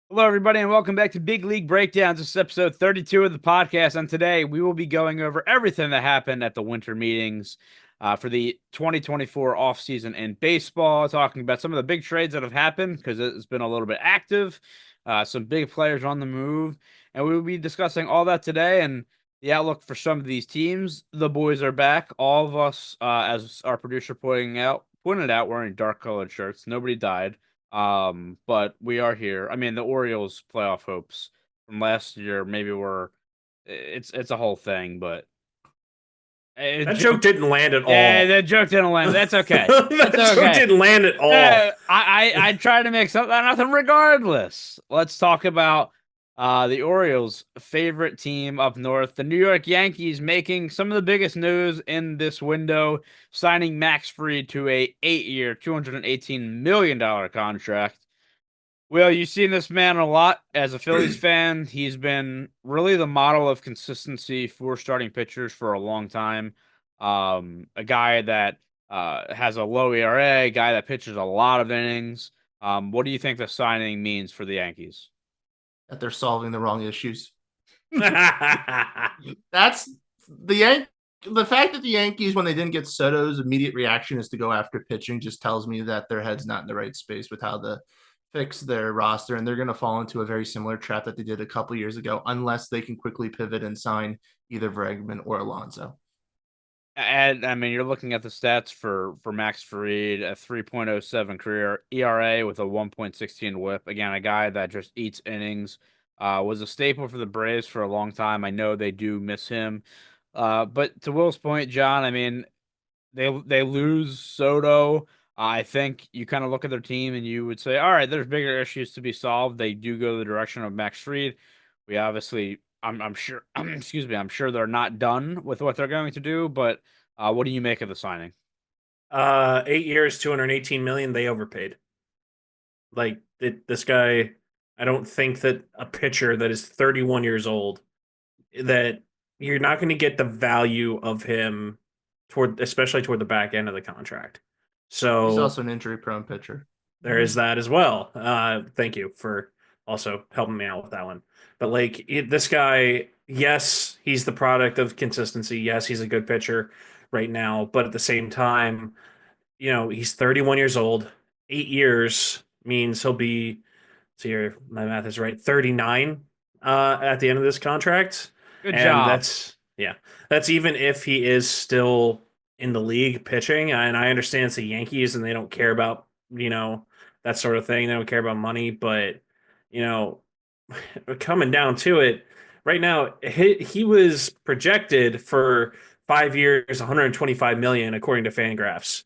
Hello, everybody, and welcome back to Big League Breakdowns. This is episode 32 of the podcast. And today we will be going over everything that happened at the winter meetings for the 2024 offseason in baseball, talking about some of the big trades that have happened because it's been a little bit active, some big players on the move. And we will be discussing all that today and the outlook for some of these teams. The boys are back. All of us, as our producer pointed out, wearing dark colored shirts. Nobody died. But we are here. I mean, the Orioles playoff hopes from last year maybe were it's a whole thing, but That joke didn't land at yeah, all. that joke didn't land. That's okay. That's That joke okay. didn't land at all. I try to make something out of nothing regardless. Let's talk about the Orioles' favorite team up north, the New York Yankees, making some of the biggest news in this window, signing Max Fried to a 8-year, $218 million contract. Well, you've seen this man a lot as a Phillies fan. He's been really the model of consistency for starting pitchers for a long time. A guy that has a low ERA, a guy that pitches a lot of innings. What do you think the signing means for the Yankees? That they're solving the wrong issues. That's the the fact that the Yankees, when they didn't get Soto's immediate reaction is to go after pitching, just tells me that their head's not in the right space with how to fix their roster, and they're going to fall into a very similar trap that they did a couple years ago, unless they can quickly pivot and sign either Bregman or Alonso. And I mean, you're looking at the stats for Max Fried, a 3.07 career ERA with a 1.16 WHIP. Again, a guy that just eats innings. Was a staple for the Braves for a long time. I know they do miss him. But to Will's point, John, I mean, they lose Soto. I think you kind of look at their team and you would say, all right, there's bigger issues to be solved. They do go the direction of Max Fried. We obviously, I'm sure, excuse me, I'm sure they're not done with what they're going to do. But what do you make of the signing? 8 years, 218 million. They overpaid. This guy. I don't think that a pitcher that is 31 years old, that you're not going to get the value of him especially toward the back end of the contract. He's So also an injury-prone pitcher. there is that as well. Thank you for also helping me out with that one. But this guy, yes, he's the product of consistency. Yes, he's a good pitcher right now, but at the same time, he's 31 years old. 8 years means he'll be, see here, my math is right, 39 at the end of this contract. Good And job. that's even if he is still in the league pitching. And I understand it's the Yankees and they don't care about, that sort of thing. They don't care about money, but you know, coming down to it, right now he was projected for 5 years, 125 million according to Fangraphs.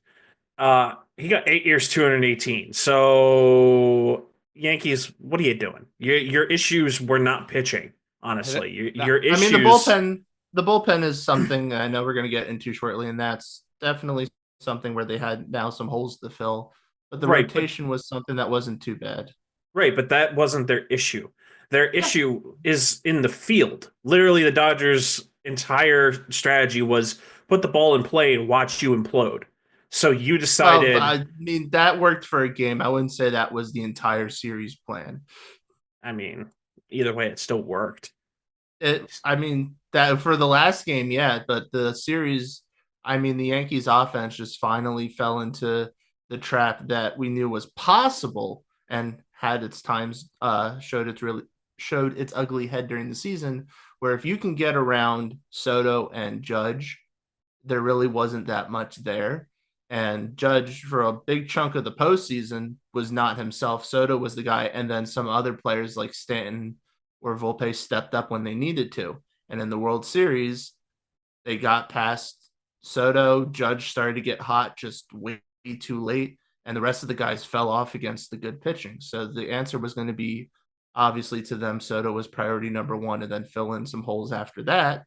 He got 8 years, 218. So Yankees, what are you doing? Your issues were not pitching. Honestly, your I mean, issues. the bullpen is something I know we're going to get into shortly, and that's definitely something where they had now some holes to fill. But the Right, but rotation was something that wasn't too bad. right, but that wasn't their issue. Their Yeah. issue is in the field. Literally, the Dodgers' entire strategy was put the ball in play and watch you implode. So you Well, decided. I mean, that worked for a game. I wouldn't say that was the entire series plan. I mean, either way, it still worked. I mean, that for the last game, yeah, but the series, I mean, the Yankees offense just finally fell into the trap that we knew was possible and had its times showed its ugly head during the season, where if you can get around Soto and Judge, there really wasn't that much there. And Judge, for a big chunk of the postseason, was not himself. Soto was the guy, and then some other players like Stanton or Volpe stepped up when they needed to. And in the World Series, they got past Soto. Judge started to get hot just way too late, and the rest of the guys fell off against the good pitching. So the answer was going to be obviously to them. Soto was priority number one, and then fill in some holes after that.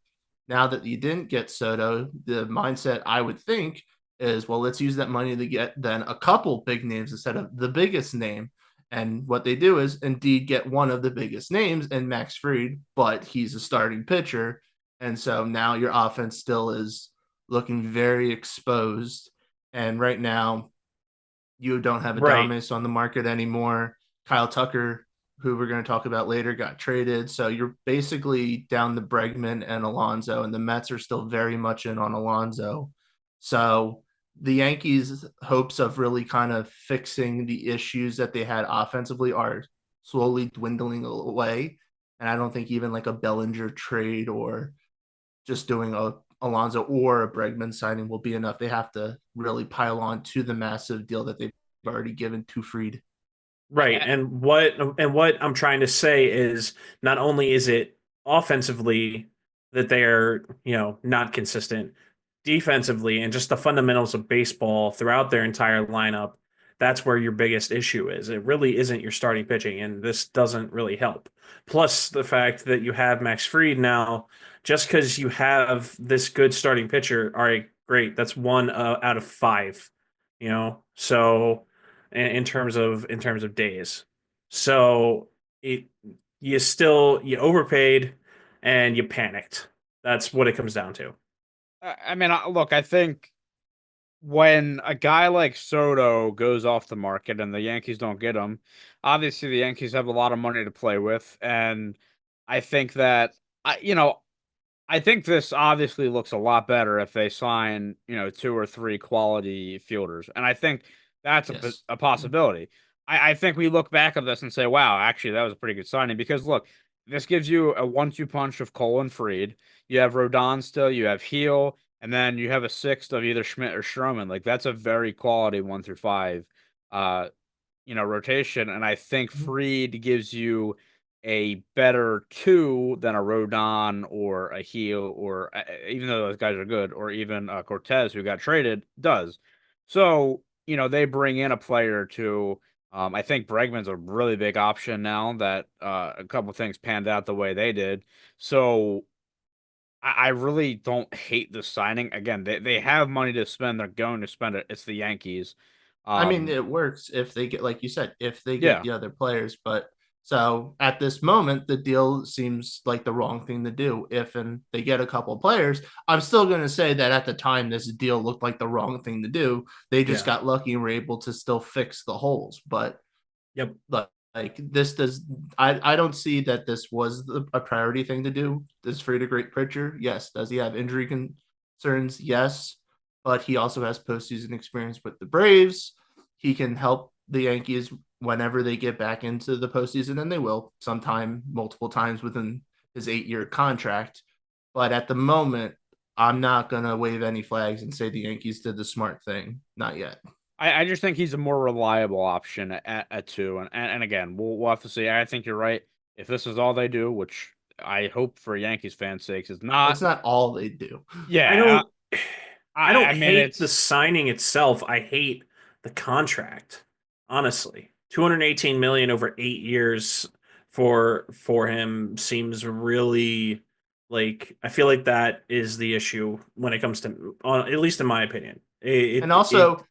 Now that you didn't get Soto, the mindset I would think is, well, let's use that money to get then a couple big names instead of the biggest name. And what they do is indeed get one of the biggest names in Max Fried, but he's a starting pitcher. And so now your offense still is looking very exposed. And right now, you don't have Right. Adames on the market anymore. Kyle Tucker, who we're going to talk about later, got traded. So you're basically down to Bregman and Alonso, and the Mets are still very much in on Alonso. So the Yankees' hopes of really kind of fixing the issues that they had offensively are slowly dwindling away. And I don't think even like a Bellinger trade or just doing a Alonso or a Bregman signing will be enough. They have to really pile on to the massive deal that they've already given to Fried. Right. And what I'm trying to say is not only is it offensively that they're, not consistent, defensively and just the fundamentals of baseball throughout their entire lineup, that's where your biggest issue is. It really isn't your starting pitching, and this doesn't really help. Plus the fact that you have Max Fried now, just because you have this good starting pitcher, all right, great. That's one out of five, So in terms of days, so it you overpaid and you panicked. That's what it comes down to. I mean, look, I think when a guy like Soto goes off the market and the Yankees don't get him, obviously the Yankees have a lot of money to play with, and I think that I think this obviously looks a lot better if they sign, two or three quality fielders. And I think that's Yes. a possibility. I think we look back at this and say, wow, actually, that was a pretty good signing because look, this gives you a 1-2 punch of Cole and Fried. You have Rodon still, you have Heel, and then you have a sixth of either Schmidt or Stroman. Like that's a very quality 1 through 5, uh, rotation. And I think Fried gives you a better two than a Rodon or a Heel, or even though those guys are good, or even Cortez, who got traded, does. So, they bring in a player or two. I think Bregman's a really big option now that a couple things panned out the way they did. So, I really don't hate the signing. Again, they have money to spend. They're going to spend it. It's the Yankees. I mean, Um, it works if they get, like you said, if they get yeah. the other players. But so at this moment, the deal seems like the wrong thing to do. If and they get a couple players, I'm still going to say that at the time, this deal looked like the wrong thing to do. They just Yeah. got lucky and were able to still fix the holes. But Yep. like this does, I don't see that this was a priority thing to do. Is Fried a great pitcher? Yes. Does he have injury concerns? Yes. But he also has postseason experience with the Braves. He can help the Yankees whenever they get back into the postseason, and they will sometime, multiple times within his 8-year contract. But at the moment, I'm not gonna wave any flags and say the Yankees did the smart thing. Not yet. I just think he's a more reliable option at two. And again, we'll have to see. I think you're right. If this is all they do, which I hope for Yankees fans' sakes is It's not. not all they do. I Yeah. don't I don't I mean, hate the it's. signing itself. I hate the contract. Honestly. 218 million over 8 years for him seems really, like, I feel like that is the issue when it comes to, at least in my opinion. And It also,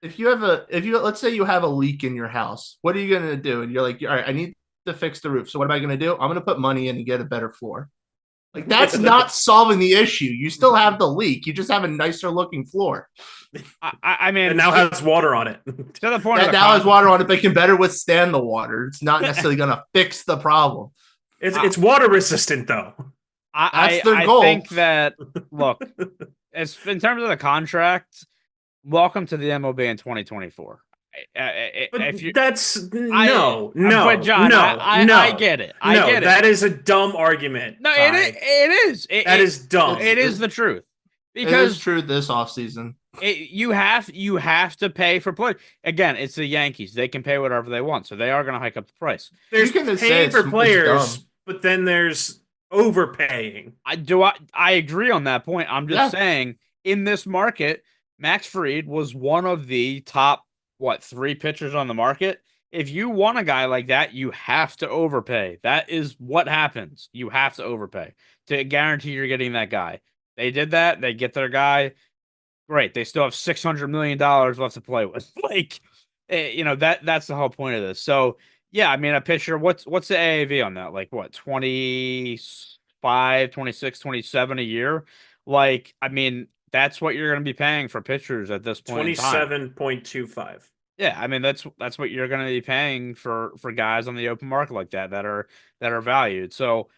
if you let's say you have a leak in your house, what are you gonna do? And you're like, all right, I need to fix the roof. So what am I gonna do? I'm gonna put money in and get a better floor. Like that's not solving the issue. You still have the leak. You just have a nicer looking floor. I mean, and now has water on it. to the point That of the now has water on it, but can better withstand the water. It's not necessarily gonna fix the problem. It's water resistant though. That's their goal. I think that look, it's in terms of the contract. Welcome to the MLB in 2024. But If you, that's but John, no, I get it. I get it. That is a dumb argument. No, Ty. it is. That is dumb. It is the truth It is because true this offseason. you have to pay for play. Again, it's the Yankees. They can pay whatever they want, so they are going to hike up the price. There's You can say paying for it's players, dumb. but then there's overpaying. I agree on that point. I'm just saying in this market, Max Fried was one of the top 3 pitchers on the market. If you want a guy like that, you have to overpay. That is what happens. You have to overpay to guarantee you're getting that guy. They did that. They get their guy. Great. They still have $600 million left to play with. That's the whole point of this. So yeah, I mean, a pitcher, what's the AAV on that? Like what, 25, 26, 27 a year? Like, I mean, that's what you're going to be paying for pitchers at this point in time. 27.25. Yeah, I mean that's what you're going to be paying for guys on the open market like that are valued. So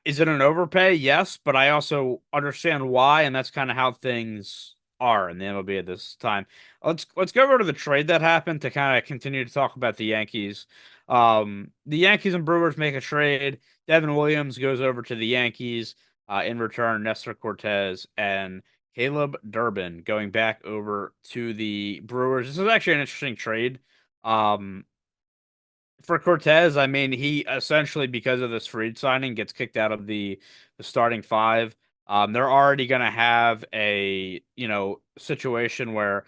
is it an overpay? Yes, but I also understand why, and that's kind of how things are in the MLB at this time. Let's go over to the trade that happened to kind of continue to talk about the Yankees. The Yankees and Brewers make a trade. Devin Williams goes over to the Yankees. In return, Nestor Cortez and Caleb Durbin going back over to the Brewers. This is actually an interesting trade. Um, for Cortez, I mean, he essentially, because of this Fried signing, gets kicked out of the starting five. They're already going to have a situation where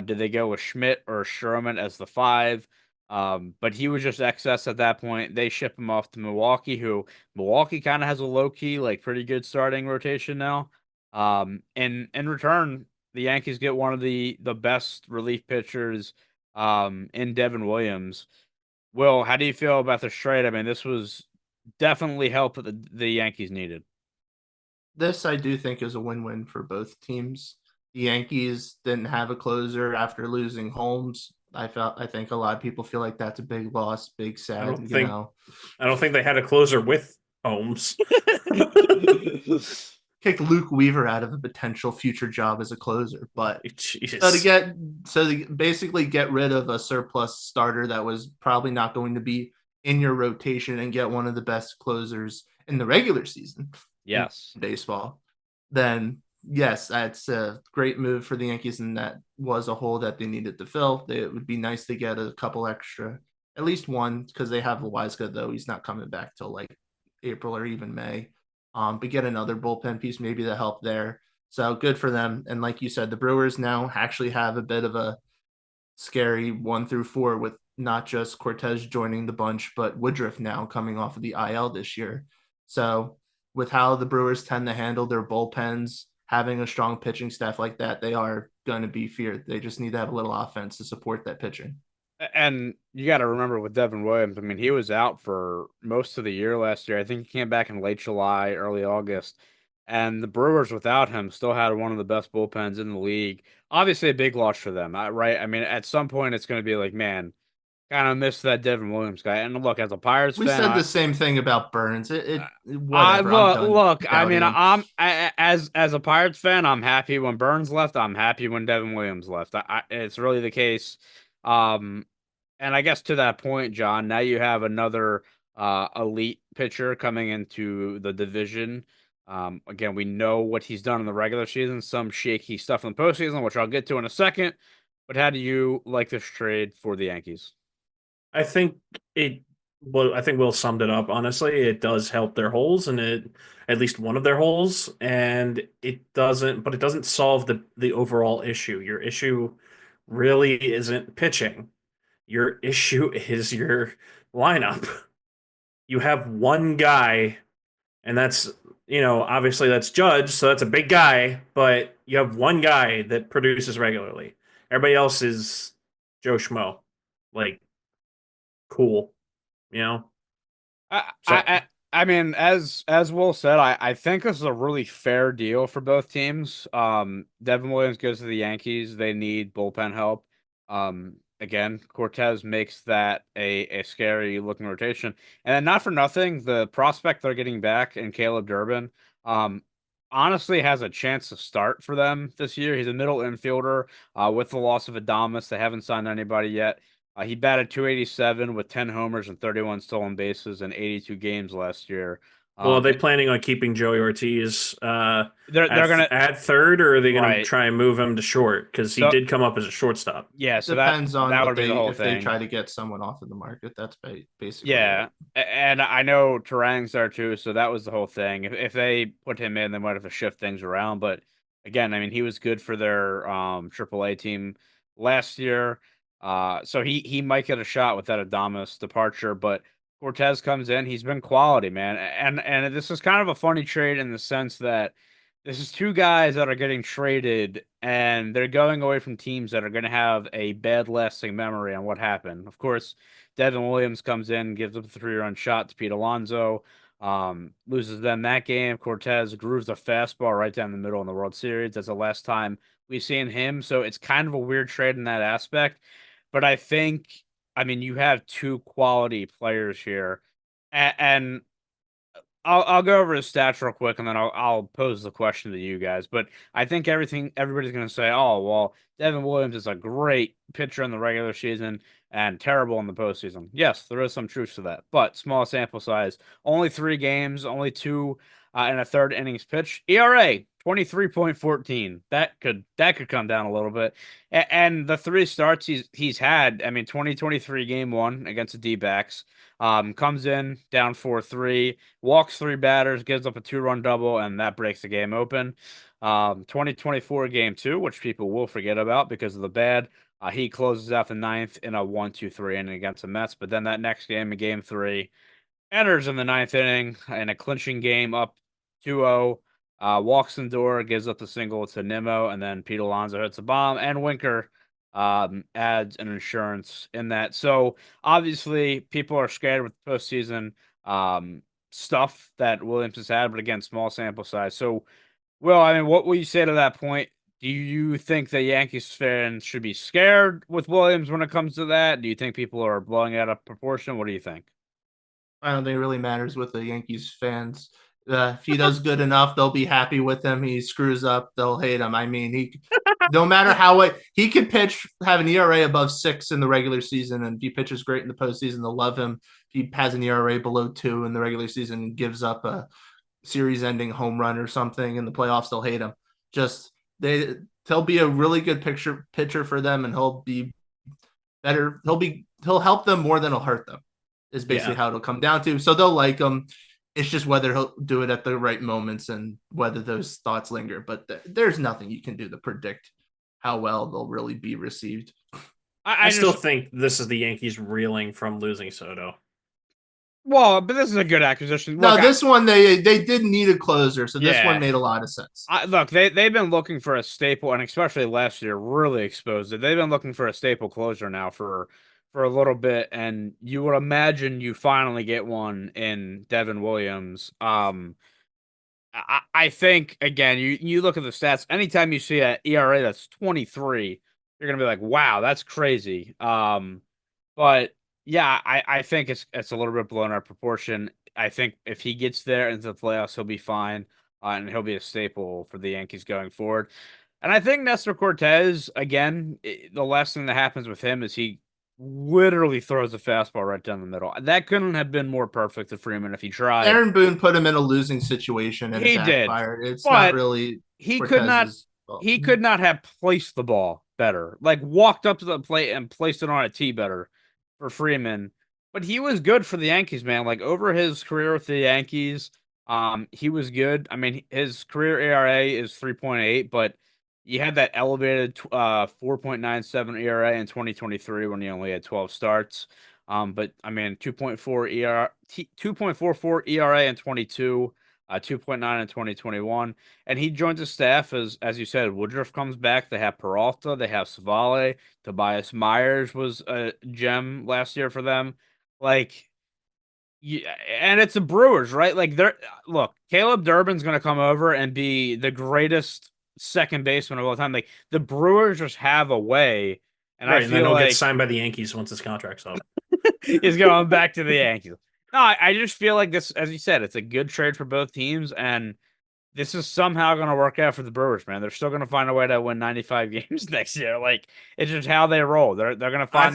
did they go with Schmidt or Sherman as the five? But he was just excess at that point. They ship him off to Milwaukee, who Milwaukee kind of has a low key, like pretty good starting rotation now. And in return, the Yankees get one of the best relief pitchers in Devin Williams. Will, how do you feel about this trade? I mean, this was definitely help that the Yankees needed. This I do think is a win-win for both teams. The Yankees didn't have a closer after losing Holmes. I think a lot of people feel like that's a big loss, big I sad, don't you think know. I don't think they had a closer with Holmes. Kick Luke Weaver out of a potential future job as a closer, but so to Jesus. get so to basically get rid of a surplus starter that was probably not going to be in your rotation and get one of the best closers in the regular season in Yes. baseball, then yes, that's a great move for the Yankees, and that was a hole that they needed to fill. It would be nice to get a couple extra, at least one, because they have Loizaga, though he's not coming back till like April or even May. But get another bullpen piece maybe to help there. So good for them. And like you said, the Brewers now actually have a bit of a scary 1 through 4 with not just Cortez joining the bunch, but Woodruff now coming off of the IL this year. So with how the Brewers tend to handle their bullpens, having a strong pitching staff like that, they are going to be feared. They just need to have a little offense to support that pitching. And you got to remember with Devin Williams, I mean, he was out for most of the year last year. I think he came back in late July, early August. And the Brewers, without him, still had one of the best bullpens in the league. Obviously, a big loss for them, right? I mean, at some point, it's going to be like, man, kind of miss that Devin Williams guy. And look, as a Pirates We fan, said the same thing about Burns. I Whatever. I'm look, done look. I doubting mean, him. as a Pirates fan, I'm happy when Burns left. I'm happy when Devin Williams left. It's really the case. Um, and I guess to that point, John, now you have another elite pitcher coming into the division. Again, we know what he's done in the regular season, some shaky stuff in the postseason, which I'll get to in a second. But how do you like this trade for the Yankees? I think it well, I think Will summed it up. Honestly, it does help their holes and it at least one of their holes, and it doesn't solve the overall issue. Your issue really isn't pitching. Your issue is your lineup. You have one guy, and that's obviously that's Judge, so that's a big guy, but you have one guy that produces regularly. Everybody else is Joe Schmo. Like, cool, you know? I, So I, I mean, as Will said, I think this is a really fair deal for both teams. Devin Williams goes to the Yankees. They need bullpen help. Again, Cortez makes that a scary looking rotation. And then not for nothing, the prospect they're getting back in Caleb Durbin, um, honestly has a chance to start for them this year. He's a middle infielder. With the loss of Adamas, they haven't signed anybody yet. He batted 287 with 10 homers and 31 stolen bases in 82 games last year. well, are Um, they planning on keeping Joey Ortiz they're gonna at third, or are they going to right. try and move him to short? Because he So did come up as a shortstop. yeah, so Depends on that what would be the they whole if they thing. try to get someone off of the market. That's basically it. Yeah, and I know Tarang's there too, so that was the whole thing. If they put him in, they might have to shift things around. But again, I mean, he was good for their AAA team last year. So he might get a shot with that Adamas departure, but Cortez comes in, he's been quality, man. And this is kind of a funny trade in the sense that this is two guys that are getting traded and they're going away from teams that are going to have a bad lasting memory on what happened. Of course, Devin Williams comes in, gives up a 3-run shot to Pete Alonso, loses them that game. Cortez grooves a fastball right down the middle in the World Series. That's the last time we've seen him. So it's kind of a weird trade in that aspect. but I think, I mean, you have two quality players here, and I'll go over his stats real quick, and then I'll pose the question to you guys. But I think everybody's going to say, oh, well, Devin Williams is a great pitcher in the regular season and terrible in the postseason. Yes, there is some truth to that, but small sample size. Only 3 games, only two in a third innings pitch. ERA 23.14. That could come down a little bit. And the 3 starts he's had. I mean, 2023 game 1 against the D-backs. Comes in down 4-3, walks 3 batters, gives up a 2-run double, and that breaks the game open. 2024 game 2, which people will forget about because of the bad. He closes out the 9th in a 1-2-3 inning against the Mets. But then that next game in game 3, enters in the 9th inning in a clinching game up 2-0. Walks in the door, gives up the single to Nimmo, and then Pete Alonso hits a bomb, and Winker adds an insurance in that. So obviously, people are scared with the postseason stuff that Williams has had, but again, small sample size. So, Will, I mean, what will you say to that point? Do you think that Yankees fans should be scared with Williams when it comes to that? Do you think people are blowing it out of proportion? What do you think? I don't think it really matters with the Yankees fans. If he does good enough, they'll be happy with him. He screws up, they'll hate him. I mean, no matter he could pitch, have an ERA above 6 in the regular season, and if he pitches great in the postseason, they'll love him. If he has an ERA below 2 in the regular season and gives up a series-ending home run or something in the playoffs, they'll hate him. He'll be a really good pitcher for them, and he'll be better. He'll help them more than he'll hurt them. Is basically how it'll come down to. So they'll like him. It's just whether he'll do it at the right moments and whether those thoughts linger. But there's nothing you can do to predict how well they'll really be received. I still think this is the Yankees reeling from losing Soto. Well, but this is a good acquisition. No, this one they did need a closer, so this one made a lot of sense. Look, they've been looking for a staple, and especially last year, really exposed it. They've been looking for a staple closer now for a little bit, and you would imagine you finally get one in Devin Williams. I think, again, you look at the stats, anytime you see an ERA that's 23, you're going to be like, wow, that's crazy. But yeah, I think it's a little bit blown out of proportion. I think if he gets there into the playoffs, he'll be fine, and he'll be a staple for the Yankees going forward. And I think Nestor Cortez, again, the last thing that happens with him is he literally throws a fastball right down the middle. That couldn't have been more perfect to Freeman if he tried. Aaron Boone put him in a losing situation, and he did. It's not really. He could not have placed the ball better. Like walked up to the plate and placed it on a tee better for Freeman. But he was good for the Yankees, man. Like over his career with the Yankees, he was good. I mean, his career ERA is 3.8, but you had that elevated 4.97 ERA in 2023 when he only had 12 starts. But I mean, 2.44 ERA in 22, 2.9 in 2021, and he joins the staff as you said. Woodruff comes back. They have Peralta. They have Savale. Tobias Myers was a gem last year for them. Like, and it's the Brewers, right? Like, Caleb Durbin's going to come over and be the greatest second baseman of all time. Like the Brewers just have a way, and I feel then he'll get signed by the Yankees once his contract's up. He's going back to the Yankees. No, I just feel like this, as you said, it's a good trade for both teams, and this is somehow going to work out for the Brewers, man. They're still going to find a way to win 95 games next year. Like it's just how they roll. They're going to find.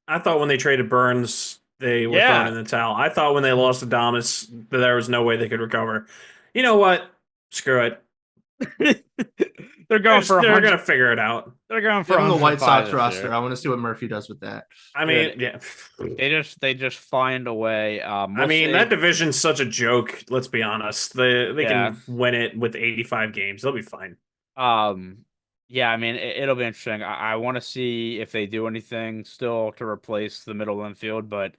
I thought when they traded Burns, they were throwing in the towel. I thought when they lost to Damas, there was no way they could recover. You know what? Screw it. They're going They're going to figure it out. They're going for the White Sox roster. I want to see what Murphy does with that. I mean, they just find a way. That division's such a joke. Let's be honest. They can win it with 85 games. They'll be fine. Yeah, I mean, it'll be interesting. I want to see if they do anything still to replace the middle infield, but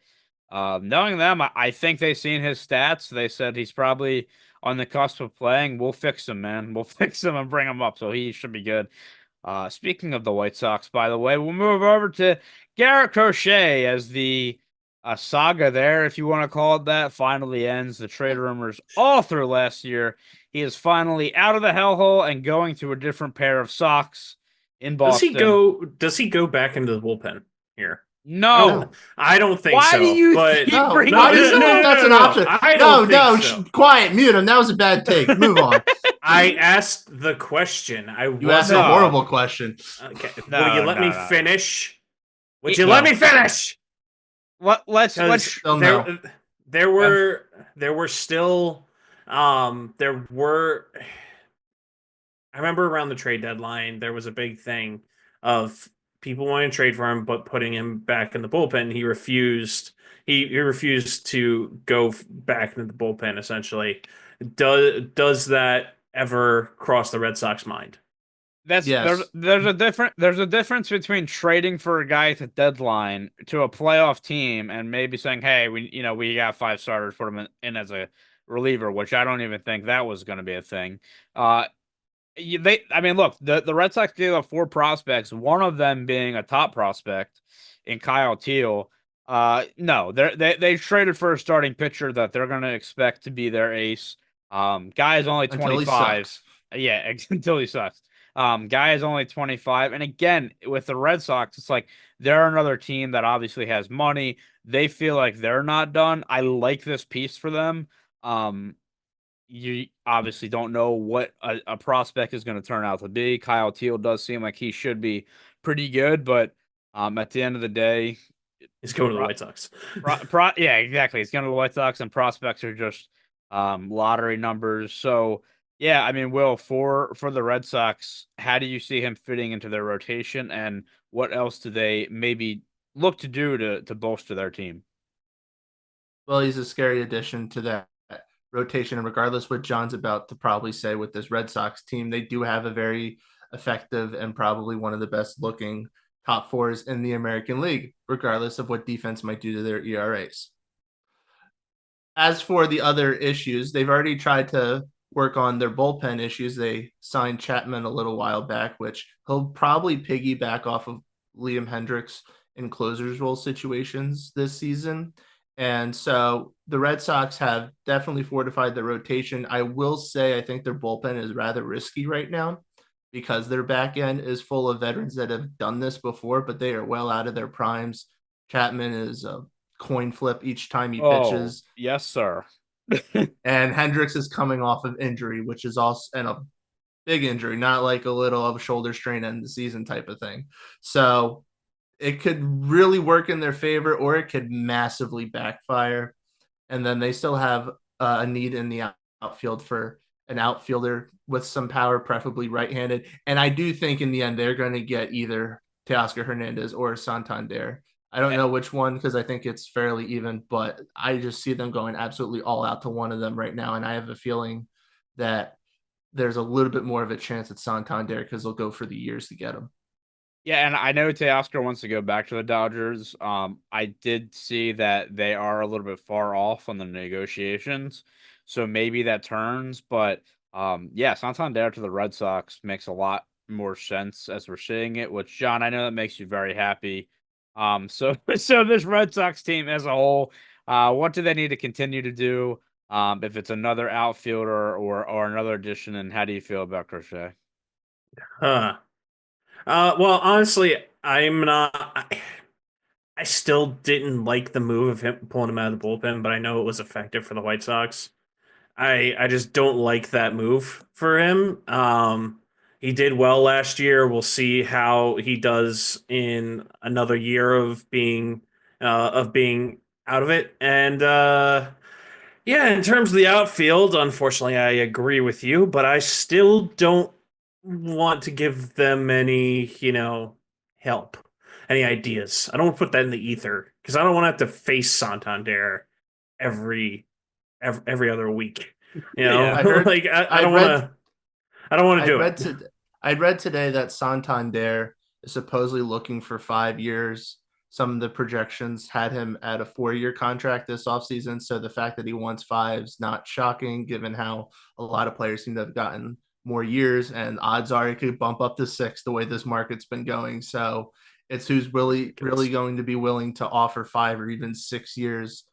knowing them, I think they've seen his stats. They said he's probably on the cusp of playing. We'll fix him, man. We'll fix him and bring him up, so he should be good. Speaking of the White Sox, by the way, we'll move over to Garrett Crochet as the saga there, if you want to call it that, finally ends. The trade rumors all through last year. He is finally out of the hellhole and going to a different pair of socks in Boston. Does he go back into the bullpen? here. No. I don't think Why so. do you but keep No, bringing why this do you think up? that's an option? I don't think so. Quiet, mute him. That was a bad take. Move on. I asked the question. You asked a No. horrible question. Okay. No, Will you let me no. finish? Would It- you No. let me finish? Let's Because Still no. there were still there were I remember around the trade deadline there was a big thing of people wanting to trade for him but putting him back in the bullpen. He refused. He refused to go back into the bullpen. Essentially, does that ever cross the Red Sox mind? That's Yes. there's a difference between trading for a guy at the deadline to a playoff team and maybe saying, hey, we got 5 starters, put him in as a reliever, which I don't even think that was going to be a thing. I mean, look, the Red Sox gave up 4 prospects, one of them being a top prospect in Kyle Teal. No, they traded for a starting pitcher that they're going to expect to be their ace. Guy is only Until he 25. sucks. Yeah, until he sucks. Guy is only 25. And again, with the Red Sox, it's like they're another team that obviously has money. They feel like they're not done. I like this piece for them. You obviously don't know what a prospect is going to turn out to be. Kyle Teal does seem like he should be pretty good, but at the end of the day, He's going to the White Sox. yeah, exactly. He's going to the White Sox, and prospects are just lottery numbers. So yeah, I mean, Will, for the Red Sox, how do you see him fitting into their rotation, and what else do they maybe look to do to bolster their team? Well, he's a scary addition to that rotation. And regardless what John's about to probably say with this Red Sox team, they do have a very effective and probably one of the best looking top 4s in the American League, regardless of what defense might do to their ERAs. As for the other issues, they've already tried to work on their bullpen issues. They signed Chapman a little while back, which he'll probably piggyback off of Liam Hendricks in closers role situations this season. And so the Red Sox have definitely fortified their rotation. I will say I think their bullpen is rather risky right now because their back end is full of veterans that have done this before, but they are well out of their primes. Chapman is a coin flip each time he pitches. Yes, sir. And Hendricks is coming off of injury, which is also and a big injury, not like a little of a shoulder strain end the season type of thing. So it could really work in their favor, or it could massively backfire. And then they still have a need in the outfield for an outfielder with some power, preferably right-handed. And I do think in the end they're going to get either Teoscar Hernandez or Santander. I don't know which one because I think it's fairly even, but I just see them going absolutely all out to one of them right now. And I have a feeling that there's a little bit more of a chance at Santander because they'll go for the years to get him. Yeah, and I know Teoscar wants to go back to the Dodgers. I did see that they are a little bit far off on the negotiations, so maybe that turns. But yeah, Santander to the Red Sox makes a lot more sense as we're seeing it. Which, John, I know that makes you very happy. So so this Red Sox team as a whole, what do they need to continue to do? If it's another outfielder or another addition, and how do you feel about Crochet? Huh. Well, honestly, I'm not. I still didn't like the move of him pulling him out of the bullpen, but I know it was effective for the White Sox. I just don't like that move for him. He did well last year. We'll see how he does in another year of being out of it. And yeah, in terms of the outfield, unfortunately, I agree with you, but I still don't want to give them any, help, any ideas. I don't want to put that in the ether because I don't want to have to face Santander every every other week. Yeah. I heard, like I I don't read, want to. I don't want to I do read it. to, I read today that Santander is supposedly looking for 5 years. Some of the projections had him at a 4-year contract this offseason. So the fact that he wants 5 is not shocking, given how a lot of players seem to have gotten more years, and odds are it could bump up to 6 the way this market's been going. So it's who's really going to be willing to offer 5 or even 6 years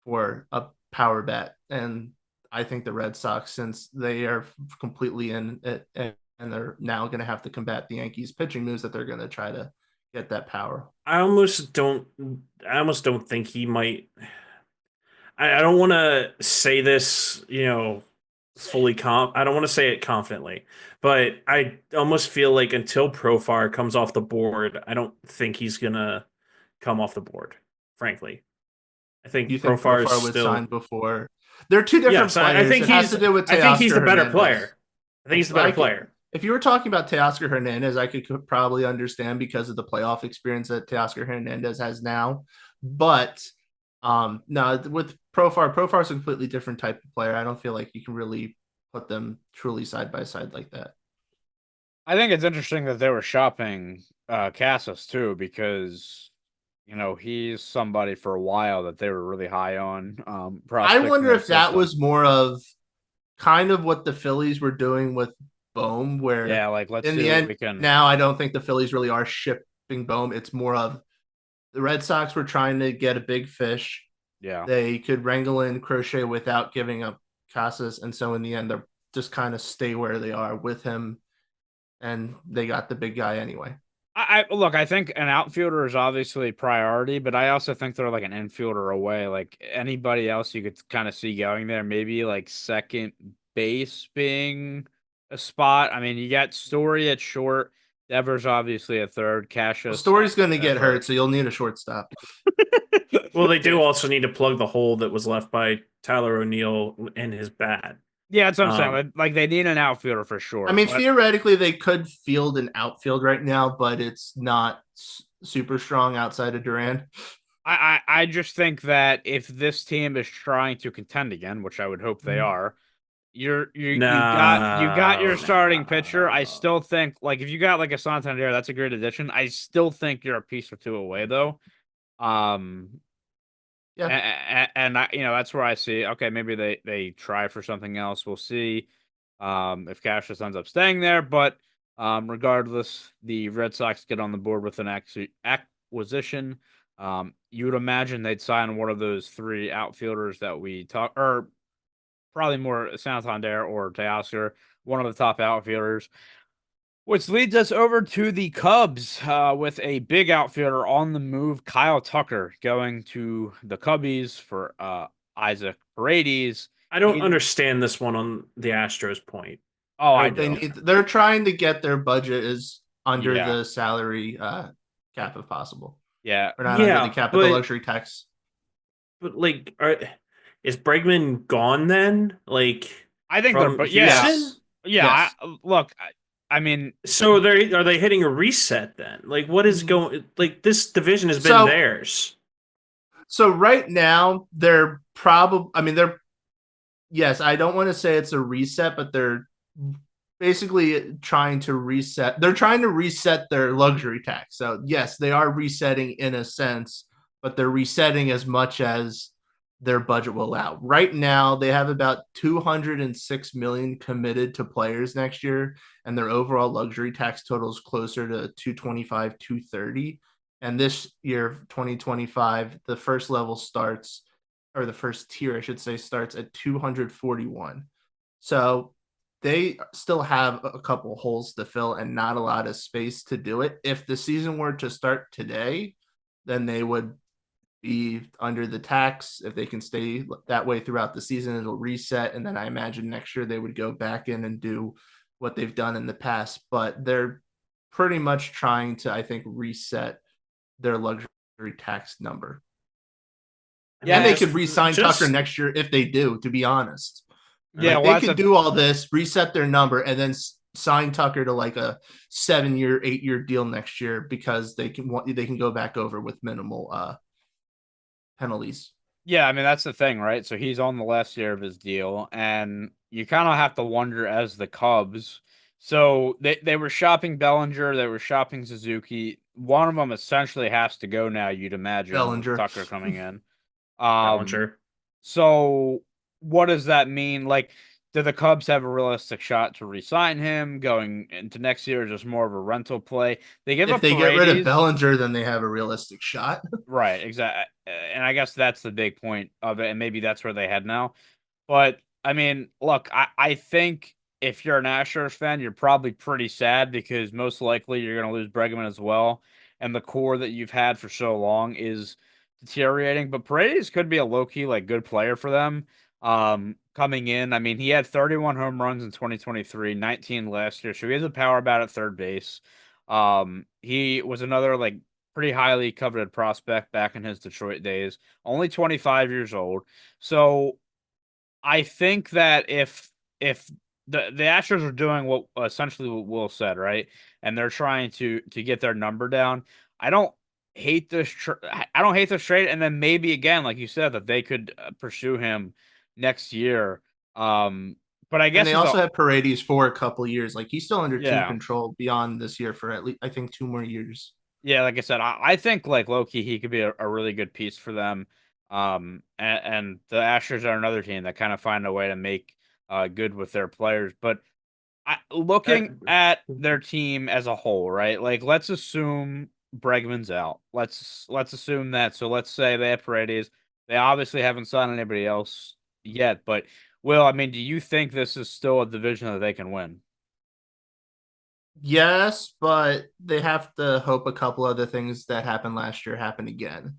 for a power bet. And I think the Red Sox, since they are completely in it and they're now going to have to combat the Yankees pitching moves that they're going to try to get that power. I almost don't. I almost don't think he might. I don't want to say this, fully I don't want to say it confidently, but I almost feel like until Profar comes off the board, I don't think he's gonna come off the board. Frankly, I think You think Profar is Profar would sign still. before? They're two different Yes, I players. think It has to do with I think he's Teoscar the better Hernandez. player. I think he's the better player. If you were talking about Teoscar Hernandez, I could probably understand because of the playoff experience that Teoscar Hernandez has now. But no, with Profar is a completely different type of player. I don't feel like you can really put them truly side by side like that. I think it's interesting that they were shopping Cassis too, because he's somebody for a while that they were really high on. I wonder if that system. was more of kind of what the Phillies were doing with Bohm, where Yeah, like let's in see the what end, we can. now I don't think the Phillies really are shipping Bohm. It's more of the Red Sox were trying to get a big fish. Yeah, They could wrangle in Crochet without giving up Casas, and so in the end, they're just kind of stay where they are with him, and they got the big guy anyway. I look. I think an outfielder is obviously a priority, but I also think they're like an infielder away. Like anybody else, you could kind of see going there. Maybe like second base being a spot. I mean, you got Story at short. Devers obviously at third. Well, Cassius Story's going to at get hurt, first. so you'll need a shortstop. Well, they do also need to plug the hole that was left by Tyler O'Neill in his bat. Yeah, that's what I'm saying. Um, Like they need an outfielder for sure. I mean, But theoretically, they could field an outfield right now, but it's not super strong outside of Duran. I just think that if this team is trying to contend again, which I would hope they are, you got your no, starting pitcher. I no. still think like if you got like a Santander, that's a great addition. I still think you're a piece or two away though. Um, Yeah, and I, that's where I see. Okay, maybe they try for something else. We'll see. If Cassius ends up staying there, but regardless, the Red Sox get on the board with an acquisition. You would imagine they'd sign one of those three outfielders that we talk, or probably more Santander or Teoscar, one of the top outfielders. Which leads us over to the Cubs with a big outfielder on the move, Kyle Tucker, going to the Cubbies for Isaac Paredes. I don't understand this one on the Astros point. Oh, I they do. they're trying to get their budget is under Yeah. the salary cap if possible. Yeah. Or not under the cap, but the luxury tax. But like, is Bregman gone then? Like, I think from they're, Houston? yeah. Yes. Look, I mean, So are they hitting a reset then? Like, what is going? Like, this division has been So- theirs. So right now they're probably. I mean, they're. Yes, I don't want to say it's a reset, but they're basically trying to reset. They're trying to reset their luxury tax. So yes, they are resetting in a sense, but they're resetting as much as their budget will allow. Right now, they have about 206 million committed to players next year, and their overall luxury tax total is closer to 225, 230. And this year, 2025, the first level starts, or the first tier, I should say, starts at 241. So they still have a couple holes to fill and not a lot of space to do it. If the season were to start today, then they would be under the tax. If they can stay that way throughout the season, it'll reset. And then I imagine next year they would go back in and do what they've done in the past. But they're pretty much trying to, I think, reset their luxury tax number. Yeah, And they just- could re-sign just- Tucker next year if they do, to be honest. Yeah, Like, well, they could do all this, reset their number, and then sign Tucker to like a 7-year, 8-year deal next year because they can go back over with minimal penalties. Yeah, I mean that's the thing, right? So he's on the last year of his deal, and you kind of have to wonder as the Cubs. So they were shopping Bellinger, they were shopping Suzuki. One of them essentially has to go now. You'd imagine with Bellinger. Tucker coming in. Bellinger. So what does that mean? Like, do the Cubs have a realistic shot to re-sign him going into next year? Or just more of a rental play? They give If up they get rid of Paredes. Bellinger, then they have a realistic shot. Right, exactly. And I guess that's the big point of it, and maybe that's where they head now. But I mean, look, I think if you're an Astros fan, you're probably pretty sad because most likely you're going to lose Bregman as well. and the core that you've had for so long is deteriorating. But Paredes could be a low key like good player for them. Coming in, I mean, he had 31 home runs in 2023, 19 last year, so he has a power bat at third base. He was another like pretty highly coveted prospect back in his Detroit days. Only 25 years old, so I think that if the Astros are doing what essentially what Will said, right, and they're trying to get their number down, I don't hate this. I don't hate this trade, and then maybe again, like you said, that they could pursue him next year. But I And guess they it's also a have Paredes for a couple years. Like he's still under team yeah. control beyond this year for at least I think 2 more years. Yeah, like I said, I think like Loki, he could be a really good piece for them. And the Astros are another team that kind of find a way to make good with their players. But looking at their team as a whole, right? Like let's assume Bregman's out. Let's assume that. So let's say they have Paredes. They obviously haven't signed anybody else yet. But Will, I mean, do you think this is still a division that they can win? Yes, but they have to hope a couple other things that happened last year happen again.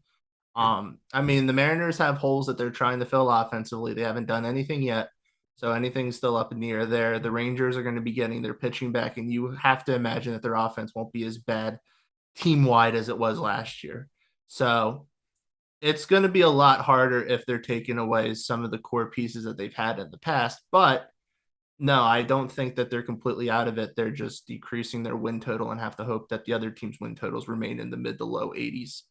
I mean, the Mariners have holes that they're trying to fill offensively. They haven't done anything yet. So anything's still up in the air there. The Rangers are going to be getting their pitching back, and you have to imagine that their offense won't be as bad team wide as it was last year. So it's going to be a lot harder if they're taking away some of the core pieces that they've had in the past. But no, I don't think that they're completely out of it. They're just decreasing their win total and have to hope that the other team's win totals remain in the mid to low 80s.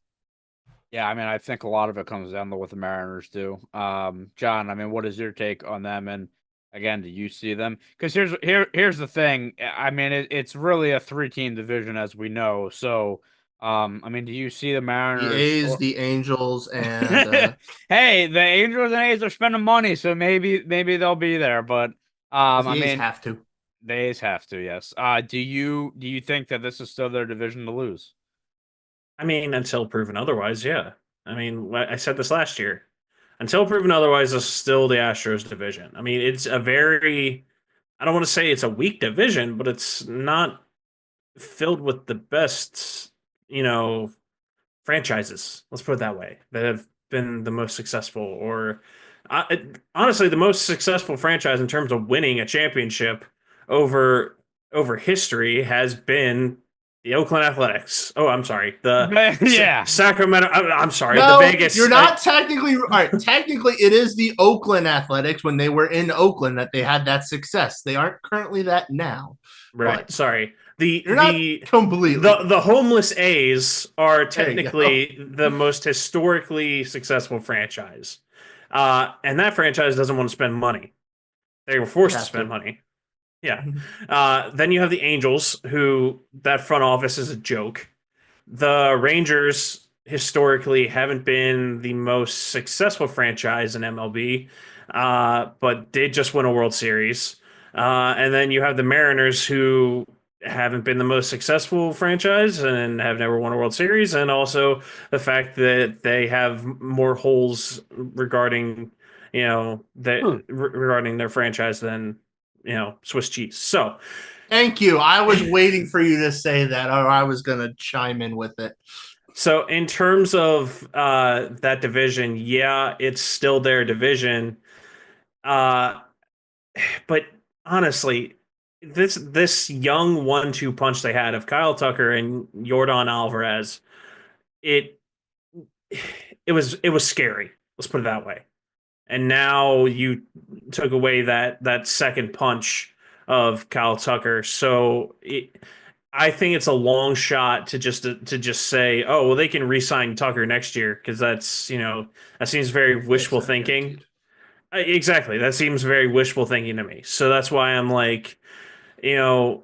Yeah, I mean, I think a lot of it comes down to what the Mariners do. John, I mean, what is your take on them? And again, do you see them? Because here's the thing. I mean, it's really a three-team division, as we know. So, I mean, do you see the The Mariners A's, or the Angels, and hey, the Angels and A's are spending money, so maybe they'll be there. But the I A's mean, have to. the A's have to, yes. Do you think that this is still their division to lose? I mean, until proven otherwise, yeah. I mean, I said this last year. Until proven otherwise, it's still the Astros division. I mean, it's a very, I don't want to say it's a weak division, but it's not filled with the best, you know, franchises. Let's put it that way, that have been the most successful, or honestly, the most successful franchise in terms of winning a championship over history has been the Oakland Athletics. Oh, I'm sorry, the Yeah. Sacramento. I'm sorry, the No, Vegas. you're not technically all right. Technically, it is the Oakland Athletics when they were in Oakland that they had that success. They aren't currently that now. Right. But Sorry. you're not completely. The homeless A's are There you technically the most historically successful franchise. And that franchise doesn't want to spend money. They were They forced to have spend to. money. Yeah. Then you have the Angels, who that front office is a joke. The Rangers historically haven't been the most successful franchise in MLB, but did just win a World Series. And then you have the Mariners, who haven't been the most successful franchise and have never won a World Series, and also the fact that they have more holes regarding, regarding their franchise than Swiss cheese. So Thank you. I was waiting for you to say that, or I was going to chime in with it. So in terms of that division, yeah, it's still their division. Uh, but honestly, this young 1-2 punch they had of Kyle Tucker and Jordan Alvarez, it it was scary. Let's put it that way. And now you took away that second punch of Kyle Tucker. So I think it's a long shot to just say, oh well, they can re-sign Tucker next year, because that's that seems very wishful thinking. Exactly, that seems very wishful thinking to me. So that's why I'm like, you know,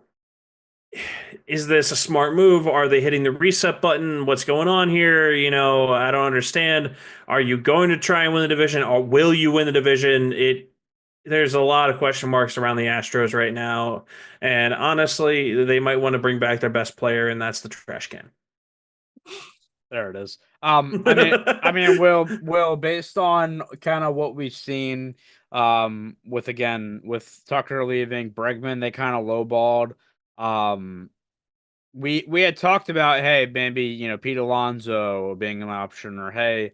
is this a smart move? Are they hitting the reset button? What's going on here? I don't understand. Are you going to try and win the division, or will you win the division? There's a lot of question marks around the Astros right now, and honestly, they might want to bring back their best player, and that's the trash can. There it is. Will, based on kind of what we've seen, with Tucker leaving, Bregman, they kind of lowballed. Um, we had talked about, hey, maybe, Pete Alonso being an option, or hey,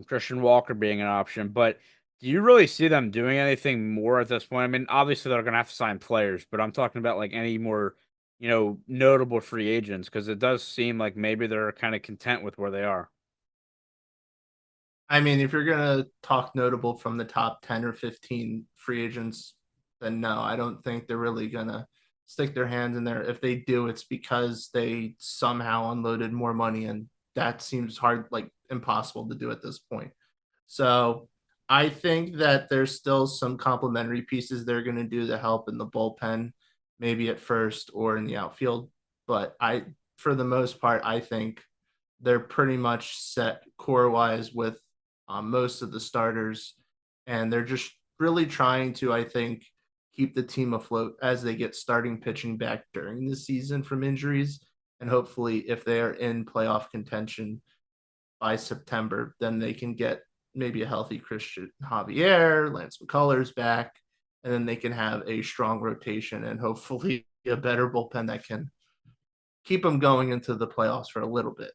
Christian Walker being an option. But do you really see them doing anything more at this point? I mean, obviously they're gonna have to sign players, but I'm talking about like any more, notable free agents, because it does seem like maybe they're kind of content with where they are. I mean, if you're gonna talk notable from the top 10 or 15 free agents, then no, I don't think they're really gonna stick their hands in there. If they do, it's because they somehow unloaded more money, and that seems hard, like impossible to do at this point. So I think that there's still some complementary pieces they're gonna do to help in the bullpen, maybe at first or in the outfield. But for the most part, I think they're pretty much set core wise with most of the starters, and they're just really trying to, I think, keep the team afloat as they get starting pitching back during the season from injuries. And hopefully, if they are in playoff contention by September, then they can get maybe a healthy Christian Javier, Lance McCullers back, and then they can have a strong rotation and hopefully a better bullpen that can keep them going into the playoffs for a little bit.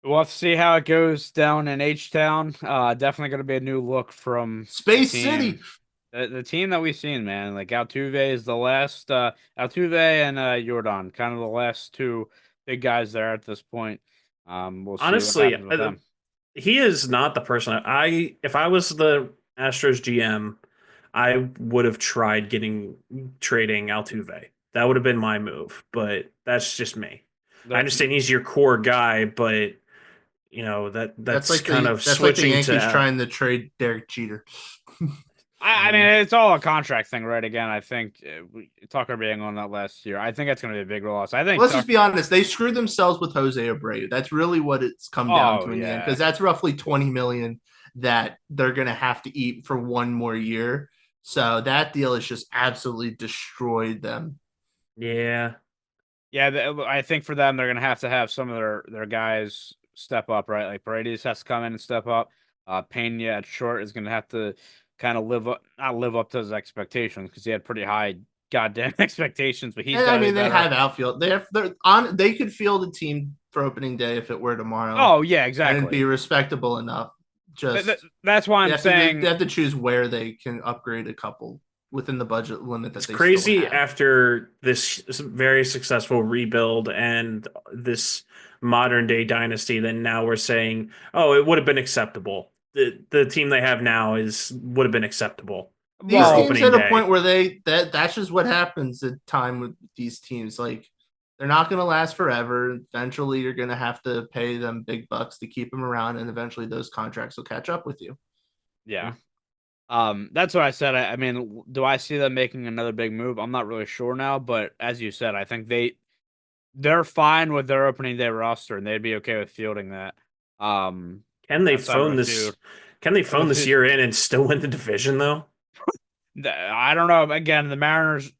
We'll have to see how it goes down in H Town. Definitely going to be a new look from Space City. The team that we've seen, man. Like Altuve is the last. Altuve and Jordan, kind of the last two big guys there at this point. We'll see Honestly, what happens with them. he is not the person if I was the Astros GM, I would have tried trading Altuve. That would have been my move, but that's just me. I understand he's your core guy, but that's like kind of that's like the switching Yankees to trying to trade Derek Jeter. I mean, it's all a contract thing, right? Again, I think Tucker being on that last year, I think that's going to be a big loss. I think. Let's just be honest; they screwed themselves with Jose Abreu. That's really what it's come down to in the end, because that's roughly $20 million that they're going to have to eat for one more year. So that deal has just absolutely destroyed them. Yeah. I think for them, they're going to have some of their guys step up, right? Like Paredes has to come in and step up. Pena at short is going to have to kind of not live up to his expectations, because he had pretty high goddamn expectations. But he's. I mean, they have outfield. They could field a team for opening day if it were tomorrow. Oh yeah, exactly. And be respectable enough. That's why I'm saying they have to choose where they can upgrade a couple within the budget limit that it's they crazy still have. After this very successful rebuild and this modern day dynasty, then now we're saying, oh, it would have been acceptable. The team they have now would have been acceptable. These teams at a point where that's just what happens at time with these teams. Like, they're not going to last forever. Eventually, you're going to have to pay them big bucks to keep them around, and eventually those contracts will catch up with you. Yeah. That's what I said. I mean, do I see them making another big move? I'm not really sure now, but as you said, I think they're fine with their opening day roster, and they'd be okay with fielding that. Can they phone this? Can they phone this year in and still win the division though? I don't know. Again, the Mariners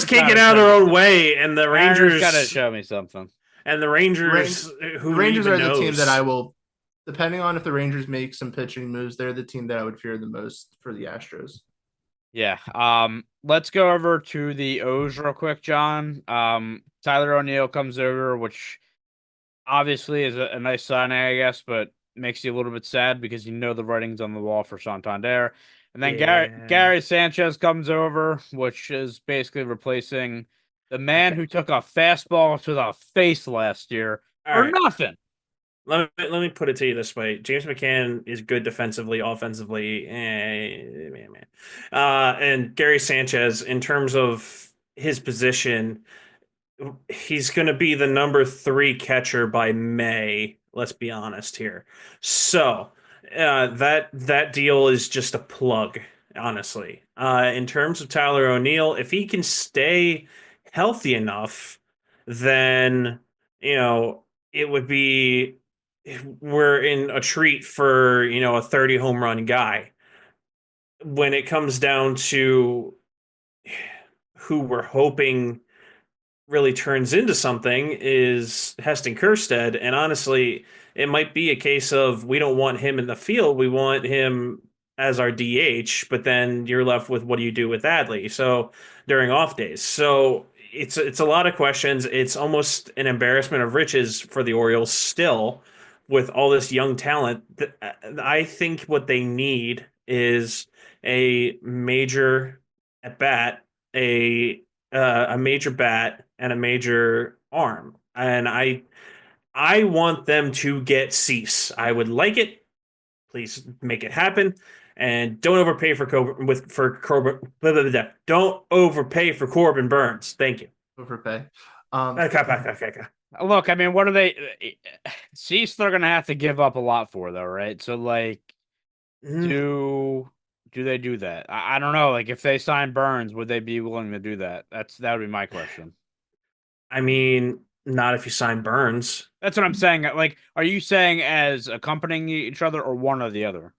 can't get out of their own way, and the Rangers got to show me something. And the Rangers, the Rangers are the team that I will, depending on if the Rangers make some pitching moves, they're the team that I would fear the most for the Astros. Yeah. Let's go over to the O's real quick, John. Tyler O'Neill comes over, which obviously is a nice signing, I guess, but makes you a little bit sad because the writing's on the wall for Santander. And then Gary Sanchez comes over, which is basically replacing the man who took a fastball to the face last year for nothing. Let me put it to you this way: James McCann is good defensively, offensively, and Gary Sanchez, in terms of his position, he's going to be the number 3 catcher by May. Let's be honest here. So that deal is just a plug, honestly. In terms of Tyler O'Neill, if he can stay healthy enough, then it would be, we're in a treat for a 30 home run guy. When it comes down to who we're hoping really turns into something is Heston Kjerstad, and honestly, it might be a case of we don't want him in the field, we want him as our DH, but then you're left with what do you do with Adley? So during off days, so it's a lot of questions. It's almost an embarrassment of riches for the Orioles still with all this young talent. I think what they need is a major at bat, a major bat and a major arm. And I want them to get Cease. I would like it. Please make it happen. And don't overpay for Corbin. Blah, blah, blah, blah. Don't overpay for Corbin Burns. Thank you. Overpay. Look, I mean, what are they? Cease, they're gonna have to give up a lot for, though, right? So, like, do they do that? I don't know. Like, if they sign Burns, would they be willing to do that? That would be my question. I mean, not if you sign Burns. That's what I'm saying. Like, are you saying as accompanying each other or one or the other?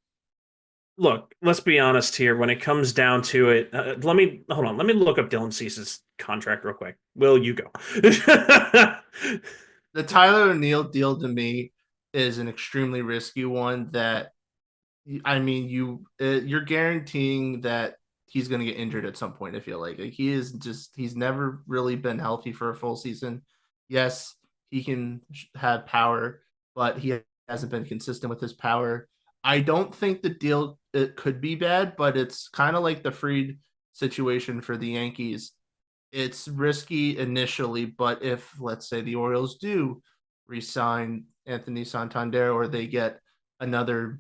Look, let's be honest here. When it comes down to it, let me look up Dylan Cease's contract real quick. Will you go? The Tyler O'Neill deal to me is an extremely risky one. That, I mean, you're guaranteeing that he's going to get injured at some point. I feel like he's never really been healthy for a full season. Yes, he can have power, but he hasn't been consistent with his power. I don't think the deal it could be bad, but it's kind of like the Fried situation for the Yankees. It's risky initially, but if, let's say, the Orioles do resign Anthony Santander or they get another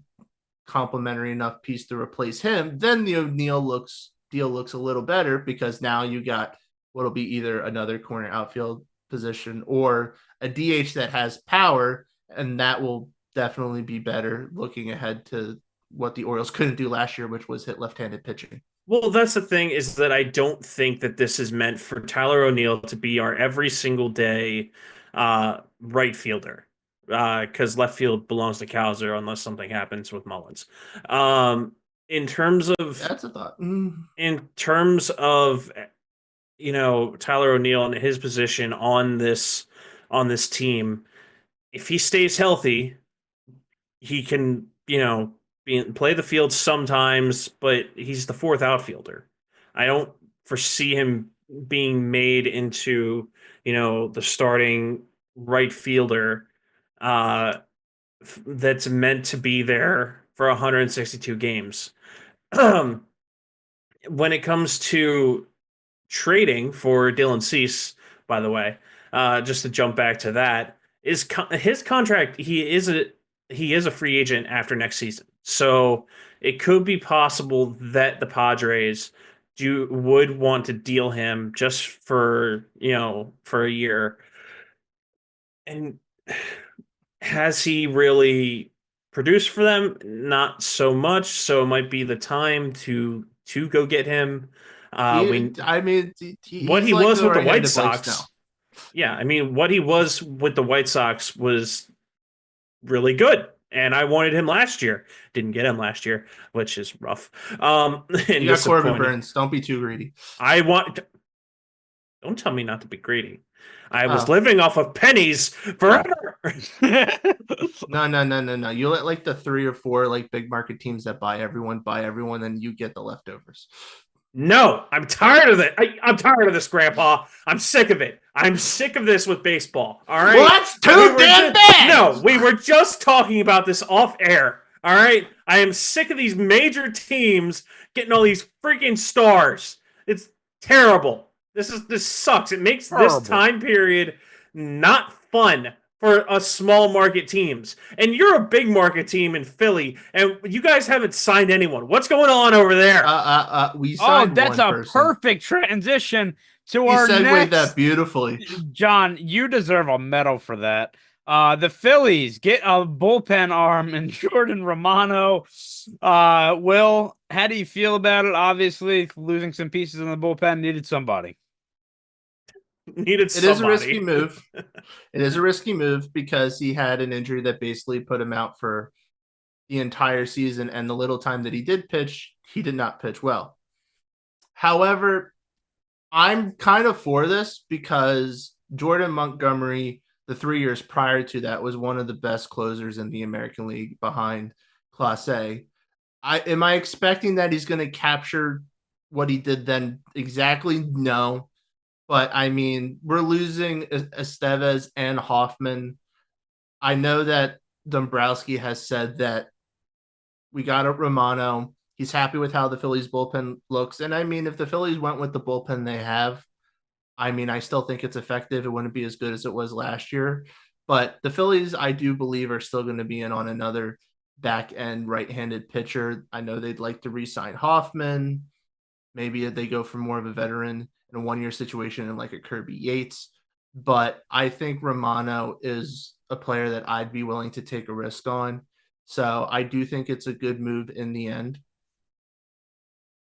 complimentary enough piece to replace him, then the O'Neill deal looks a little better, because now you got what'll be either another corner outfield position or a DH that has power, and that will definitely be better looking ahead to what the Orioles couldn't do last year, which was hit left-handed pitching. Well, that's the thing, is that I don't think that this is meant for Tyler O'Neill to be our every single day right fielder, because left field belongs to Cowser unless something happens with Mullins. In terms of That's a thought. In terms of Tyler O'Neill and his position on this team, if he stays healthy, he can play the field sometimes, but he's the fourth outfielder. I don't foresee him being made into the starting right fielder that's meant to be there for 162 games. When it comes to trading for Dylan Cease, by the way, just to jump back to that, is his contract. He is a free agent after next season, so it could be possible that the Padres would want to deal him just for a year. And has he really produced for them? Not so much. So it might be the time to go get him. What he was with the White Sox. Yeah, I mean, what he was with the White Sox was really good, and I wanted him last year. Didn't get him last year, which is rough. You got Corbin Burns. Don't be too greedy. Don't tell me not to be greedy. I was living off of pennies forever. No. You let like the 3 or 4 like big market teams that buy everyone, and you get the leftovers. No, I'm tired of it. I'm tired of this, Grandpa. I'm sick of it. I'm sick of this with baseball. All right. Well, that's too damn bad. No, we were just talking about this off air. All right. I am sick of these major teams getting all these freaking stars. It's terrible. This sucks. It makes this time period not fun for us small market teams. And you're a big market team in Philly, and you guys haven't signed anyone. What's going on over there? We signed that's one a person. Perfect transition to You our segued next. that beautifully. John, you deserve a medal for that. The Phillies get a bullpen arm in Jordan Romano. Will, how do you feel about it? Obviously, losing some pieces in the bullpen, needed somebody. It is a risky move. It is a risky move because he had an injury that basically put him out for the entire season, and the little time that he did pitch, he did not pitch well. However, I'm kind of for this because Jordan Montgomery, the 3 years prior to that, was one of the best closers in the American League behind Clase. Am I expecting that he's going to capture what he did then? Exactly, no. But I mean, we're losing Estevez and Hoffman. I know that Dombrowski has said that we got a Romano. He's happy with how the Phillies bullpen looks. And I mean, if the Phillies went with the bullpen they have, I mean, I still think it's effective. It wouldn't be as good as it was last year. But the Phillies, I do believe, are still going to be in on another back end right handed pitcher. I know they'd like to re sign Hoffman. Maybe they go for more of a veteran in a 1 year situation and like a Kirby Yates. But I think Romano is a player that I'd be willing to take a risk on. So I do think it's a good move in the end.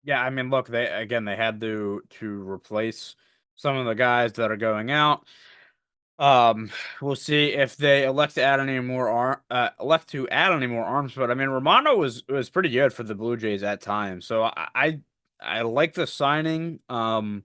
Yeah, I mean, look, they had to replace some of the guys that are going out. We'll see if they elect to add any more arms. But I mean, Romano was pretty good for the Blue Jays at times. So I like the signing. I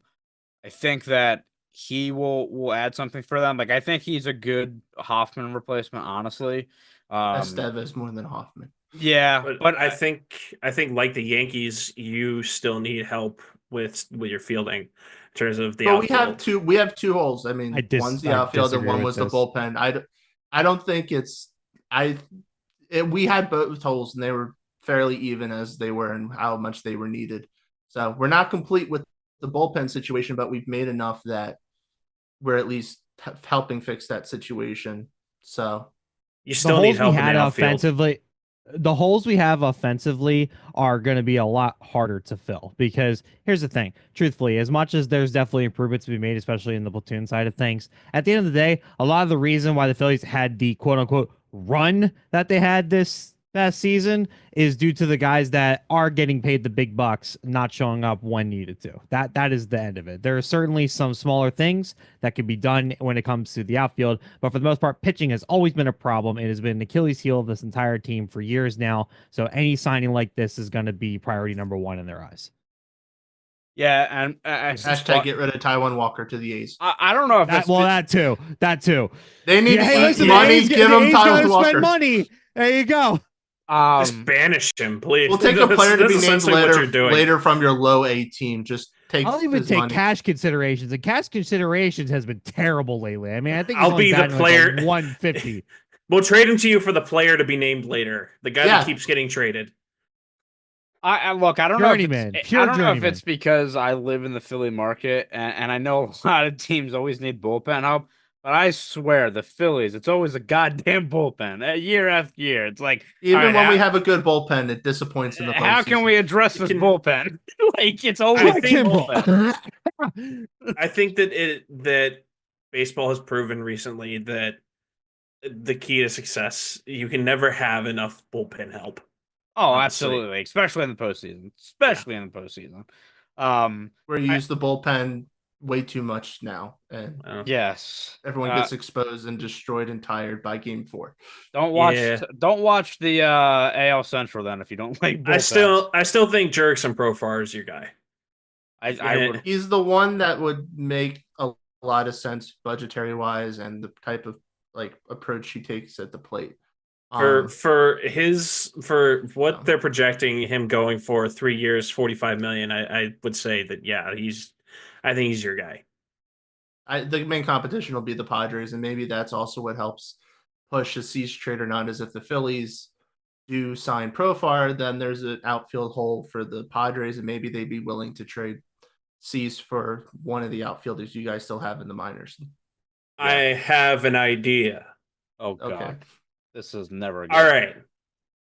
think that he will add something for them. Like I think he's a good Hoffman replacement, honestly. Estevez more than Hoffman. Yeah, but I think like the Yankees, you still need help with your fielding in terms of the outfield. We have two holes. I mean, one's the outfield and one was the bullpen. I don't think it's we had both holes and they were fairly even as they were and how much they were needed. So we're not complete with the bullpen situation, but we've made enough that we're at least helping fix that situation. So you still need help in the outfield. Offensively. The holes we have offensively are going to be a lot harder to fill because here's the thing. Truthfully, as much as there's definitely improvements to be made, especially in the platoon side of things, at the end of the day, a lot of the reason why the Phillies had the quote unquote run that they had this past season is due to the guys that are getting paid the big bucks not showing up when needed to. That is the end of it. There are certainly some smaller things that can be done when it comes to the outfield, but for the most part, pitching has always been a problem. It has been an Achilles heel of this entire team for years now. So any signing like this is going to be priority number one in their eyes. Yeah, and hashtag get rid of Taijuan Walker to the A's. I don't know if that too. They need money. Give them Taijuan Walker. Spend money. There you go. Just banish him, please. We'll take a player to be named later from your low A team. Just take. I'll even take cash considerations, and cash considerations has been terrible lately. I mean, I think I'll be the player. Like 150. We'll trade him to you for the player to be named later. The guy that keeps getting traded. I don't know if it's because I live in the Philly market and I know a lot of teams always need bullpen help. But I swear, the Phillies, it's always a goddamn bullpen year after year. It's like even when we have a good bullpen, it disappoints in the postseason. How can we address this bullpen? Like it's always bullpen. I think that baseball has proven recently that the key to success, you can never have enough bullpen help. Oh, absolutely, especially in the postseason. Where you use the bullpen way too much now, and yes, everyone gets exposed and destroyed and tired by game 4. Don't watch the AL Central then if you don't like bullpens. I still think Jurickson Profar is your guy. He's the one that would make a lot of sense budgetary wise and the type of like approach he takes at the plate. For what they're projecting him going for 3 years, $45 million, I would say that I think he's your guy. The main competition will be the Padres, and maybe that's also what helps push a Cease trade or not. Is if the Phillies do sign Profar, then there's an outfield hole for the Padres, and maybe they'd be willing to trade Cease for one of the outfielders you guys still have in the minors. I have an idea. Oh God, okay. This is never good. All right.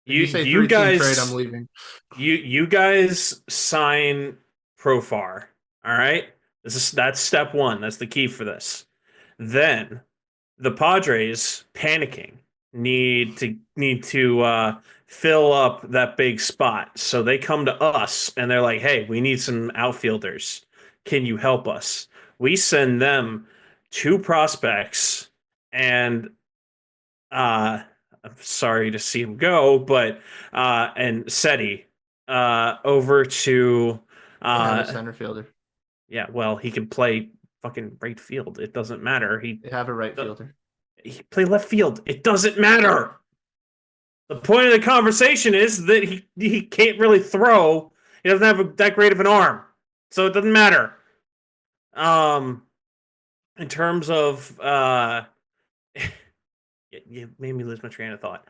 You guys trade, I'm leaving. You guys sign Profar. All right. That's step 1. That's the key for this. Then the Padres panicking need to fill up that big spot. So they come to us and they're like, "Hey, we need some outfielders. Can you help us?" We send them 2 prospects, and I'm sorry to see him go, but and Seti over to center fielder. Yeah, well, he can play fucking right field. It doesn't matter. They have a right fielder. He play left field. It doesn't matter. The point of the conversation is that he can't really throw. He doesn't have that great of an arm, so it doesn't matter. in terms of you made me lose my train of thought.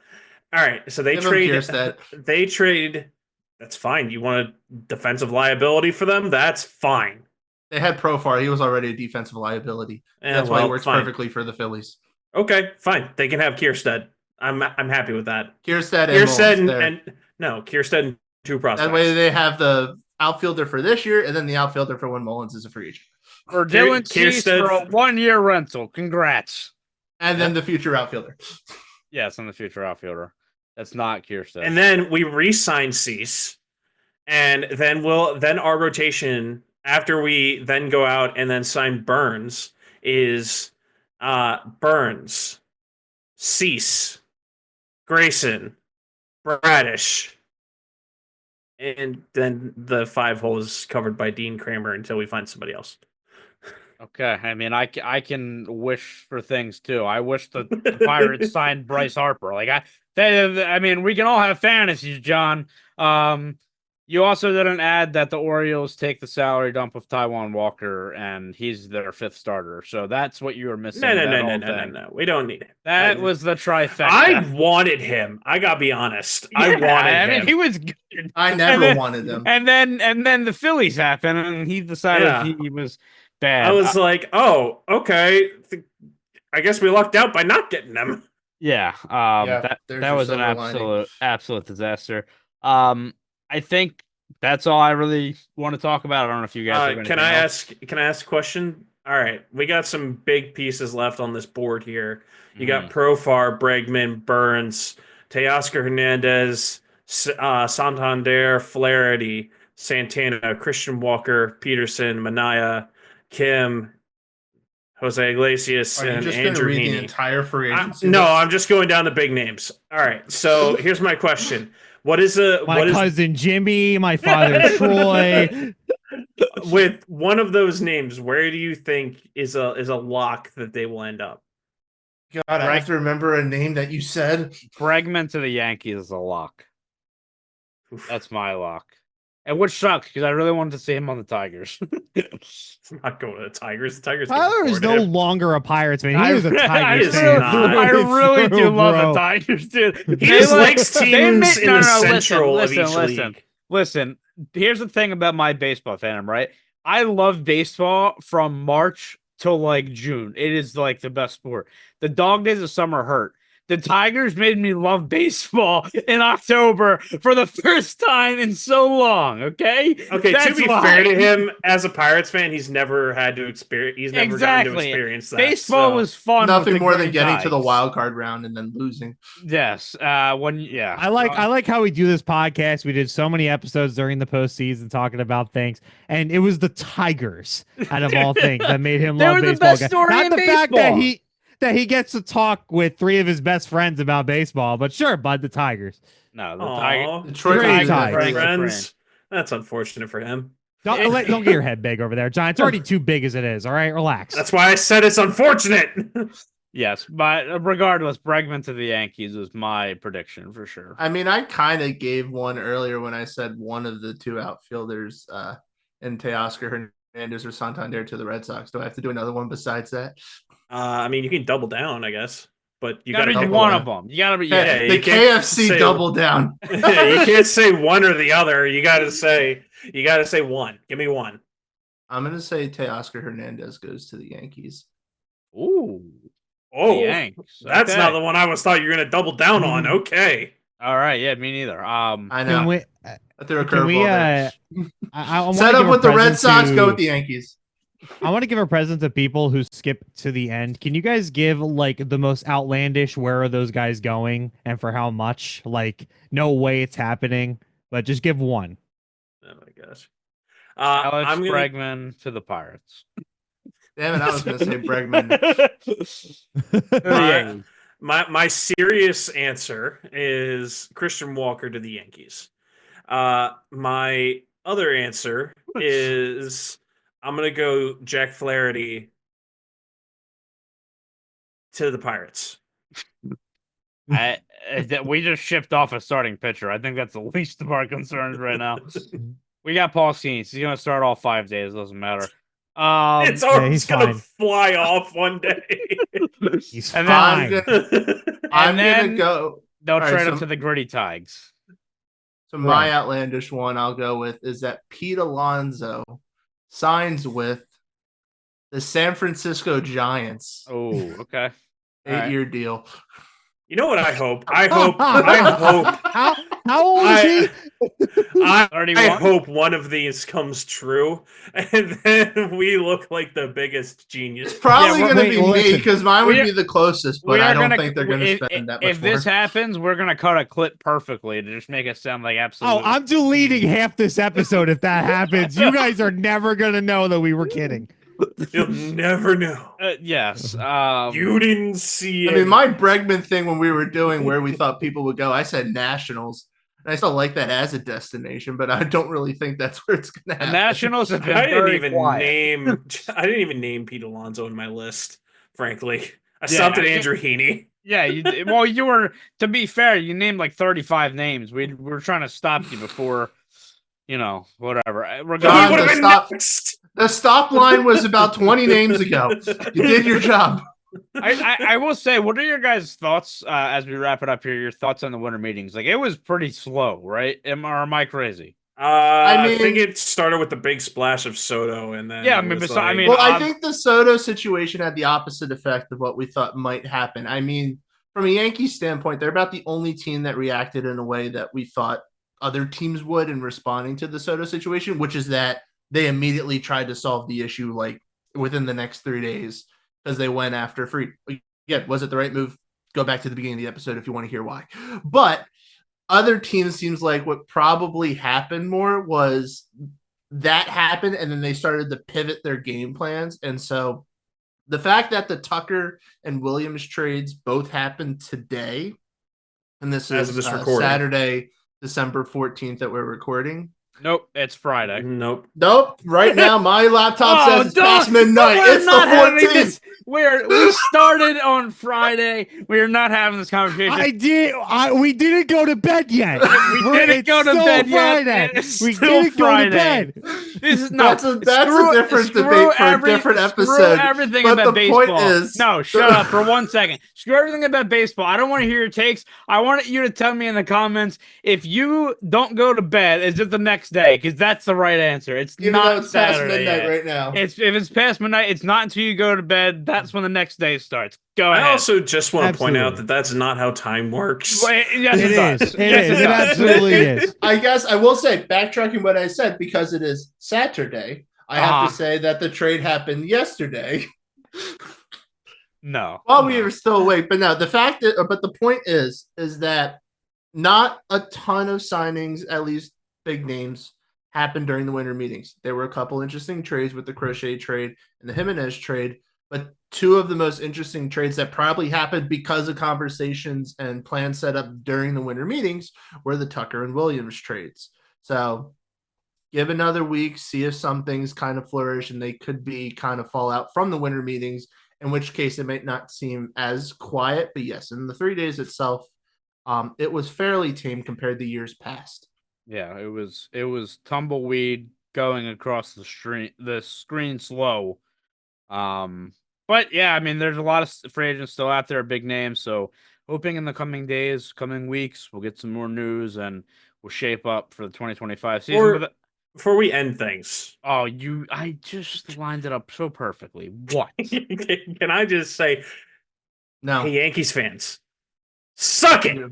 All right, so they Give him trade. Kierstead. They trade. That's fine. You want a defensive liability for them? That's fine. They had Profar. He was already a defensive liability. Eh, That's why he well, works fine. perfectly for the Phillies. Okay, fine. They can have Kierstead. I'm happy with that. Kierstead and Kierstead Mullins there. and no Kierstead and two prospects. That way they have the outfielder for this year and then the outfielder for when Mullins is a free agent. For Dylan Cease Kierstead- for a 1-year rental. Congrats. And then the future outfielder. Yes, on the future outfielder. That's not Kierstead. And then we re-sign Cease, and then our rotation after we then go out and then sign Burns is Burns, Cease, Grayson, Bradish, and then the 5 holes covered by Dean Kramer until we find somebody else. Okay, I mean, I can wish for things too. I wish the Pirates signed Bryce Harper. Like I mean, we can all have fantasies, John. You also didn't add that the Orioles take the salary dump of Taijuan Walker, and he's their 5th starter. So that's what you were missing. No. We don't need him. That was the trifecta. I wanted him. I gotta be honest. I wanted him. I mean, he was good. I never wanted them. And then the Phillies happened, and he decided Yeah. he was bad. I was like, oh, okay. I guess we lucked out by not getting them. Yeah, there's that your was an silver lining. absolute disaster. I think that's all I really want to talk about. I don't know if you guys have anything Can I else. ask a question? All right, we got some big pieces left on this board here. You got Mhm. Profar, Bregman, Burns, Teoscar Hernandez, Santander, Flaherty, Santana, Christian Walker, Peterson, Manaya, Kim, Jose Iglesias, Are you and just going to Andrew read the Heaney. entire free agency? No, list? I'm just going down the big names. All right, so here's my question: What is My cousin Jimmy, my father Troy. with one of those names? Where do you think is a lock that they will end up? God, I have to remember a name that you said. Bregman to the Yankees is a lock. Oof. That's my lock. And which sucks because I really wanted to see him on the Tigers. I'm not going to the Tigers. The Tigers. Tyler is no longer a Pirates fan. He was a I Tigers really- fan. I really do through, love bro. the Tigers, dude. He They just like- likes they teams make- in no, the no, listen, central of listen, each listen. league. Listen, here's the thing about my baseball fandom, right? I love baseball from March till like June. It is like the best sport. The dog days of summer hurt. The Tigers made me love baseball in October for the first time in so long. Okay. Okay, That's to be why. fair to him, as a Pirates fan, he's never had to experience. He's never gotten to Exactly. experience that. Baseball so. was fun. Nothing with the more than Green getting to the Tigers. wild card round and then losing. Yes. I like how we do this podcast. We did so many episodes during the postseason talking about things, and it was the Tigers out of all things that made him They love were the baseball. best story Not in the fact baseball. that he gets to talk with 3 of his best friends about baseball, but sure, bud, the Tigers. No, the Aw, Tigers. Detroit Great Tigers. Tigers. Frank friends. That's unfortunate for him. Don't get your head big over there, John. It's already too big as it is. All right, relax. That's why I said it's unfortunate. Yes, but regardless, Bregman to the Yankees was my prediction for sure. I mean, I kind of gave one earlier when I said one of the 2 outfielders in Teoscar Hernandez or Santander to the Red Sox. Do I have to do another one besides that? I mean, you can double down, I guess, but you gotta got be to double one down. of them. You gotta be. Yeah, Yeah, The you can't KFC say- double down. Yeah, you can't say one or the other. You got to say one. Give me one. I'm going to say Teoscar Hernandez goes to the Yankees. Ooh. Oh, the Yanks. that's Okay. not the one I was thought you were going to double down on. Okay. All right. Yeah, me neither. I Can know. we, I threw a can we, curveball there. I wanna Set give up a with the Red present Sox, to- go with the Yankees. I want to give a present to people who skip to the end. Can you guys give like the most outlandish where are those guys going and for how much? Like, no way it's happening, but just give one. Oh my gosh. Alex I'm gonna. Bregman to the Pirates. Damn it, I was going to say Bregman. My, my serious answer is Christian Walker to the Yankees. My other answer is I'm gonna go Jack Flaherty to the Pirates. We just shipped off a starting pitcher. I think that's the least of our concerns right now. We got Paul Skeens. He's gonna start all 5 days. Doesn't matter. It's yeah, always he's gonna fine. fly off one day. He's And fine. then- I'm then gonna go. They'll All right, trade so- him to the Gritty Tigers. So my Right. outlandish one I'll go with is that Pete Alonso signs with the San Francisco Giants. Oh, okay. All right. 8-year deal. You know what I hope? I hope How old is he? I 31? hope one of these comes true, and then we look like the biggest genius. It's probably Yeah, going to wait, be well, me listen. because mine would We are- be the closest, but We I are don't gonna- think they're going to if- spend that much If this more. happens, we're gonna cut a clip perfectly to just make it sound like absolute. Oh, I'm deleting half this episode if that happens. You guys are never gonna know that we were kidding. You'll never know. Yes. You didn't see I it. mean, my Bregman thing when we were doing where we thought people would go, I said Nationals. And I still like that as a destination, but I don't really think that's where it's going to the happen. Nationals have been I didn't very even quiet. name. I didn't even name Pete Alonso in my list. Frankly, I Yeah, stopped at I- Andrew Heaney. Yeah, well, you were. To be fair, you named like 35 names. We were trying to stop you before, whatever. We're John, He going. would have the been stop- next. The stop line was about 20 names ago. You did your job. I will say, what are your guys' thoughts as we wrap it up here? Your thoughts on the winter meetings? Like, it was pretty slow, right? Or am I crazy? I think mean- it started with the big splash of Soto, and then Yeah, I it mean, was I like- mean, Well, I think the Soto situation had the opposite effect of what we thought might happen. I mean, from a Yankees standpoint, they're about the only team that reacted in a way that we thought other teams would in responding to the Soto situation, which is that they immediately tried to solve the issue like within the next 3 days because they went after free. Again, was it the right move? Go back to the beginning of the episode if you want to hear why. But other teams seems like what probably happened more was that happened and then they started to pivot their game plans. And so the fact that the Tucker and Williams trades both happened today, and this As is of this recording. Saturday, December 14th that we're recording. Nope, it's Friday. Nope. Nope. Right now, my laptop says it's past don't- midnight. we're It's not the having 14th. this. We started on Friday. We are not having this conversation. We didn't go to bed yet. didn't go to still bed yet, Friday. and it's We still didn't Friday. go to bed. This is no. That's a different debate for a different episode. Screw everything But about the point baseball. is- No, shut up for 1 second. Screw everything about baseball. I don't want to hear your takes. I want you to tell me in the comments if you don't go to bed, is it the next day? Because that's the right answer. It's Even not though it's past Saturday midnight yet. right now. If it's past midnight, it's not until you go to bed. That's when the next day starts. Go ahead. I also just want to point out Absolutely. that that's not how time works. Well, yes, It does. is. It Yes, is. It does. absolutely is. I guess I will say, backtracking what I said, because it is Saturday, I have Uh-huh. to say that the trade happened yesterday No. while we were still awake. But no, but the point is that not a ton of signings, at least big names, happened during the winter meetings. There were a couple interesting trades with the Crochet trade and the Jimenez trade, but two of the most interesting trades that probably happened because of conversations and plans set up during the winter meetings were the Tucker and Williams trades. So give another week, see if some things kind of flourish and they could be kind of fall out from the winter meetings, in which case it might not seem as quiet. But yes, in the 3 days itself, it was fairly tame compared to years past. Yeah, it was tumbleweed going across the screen slow. But yeah, I mean, there's a lot of free agents still out there, big names. So hoping in the coming days, coming weeks, we'll get some more news and we'll shape up for the 2025 season. Or- But Before we end things, I just lined it up so perfectly. What? can I just say, No. hey, Yankees fans, suck it.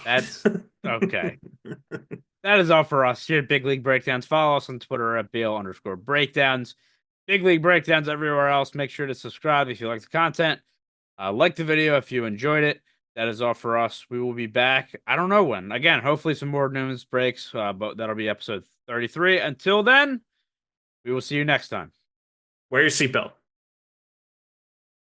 That's okay. That is all for us here at Big League Breakdowns. Follow us on Twitter at BL_breakdowns. Big League Breakdowns everywhere else. Make sure to subscribe if you like the content. Like the video if you enjoyed it. That is all for us. We will be back. I don't know when. Again, hopefully some more news breaks, but that'll be episode 33. Until then, we will see you next time. Wear your seatbelt.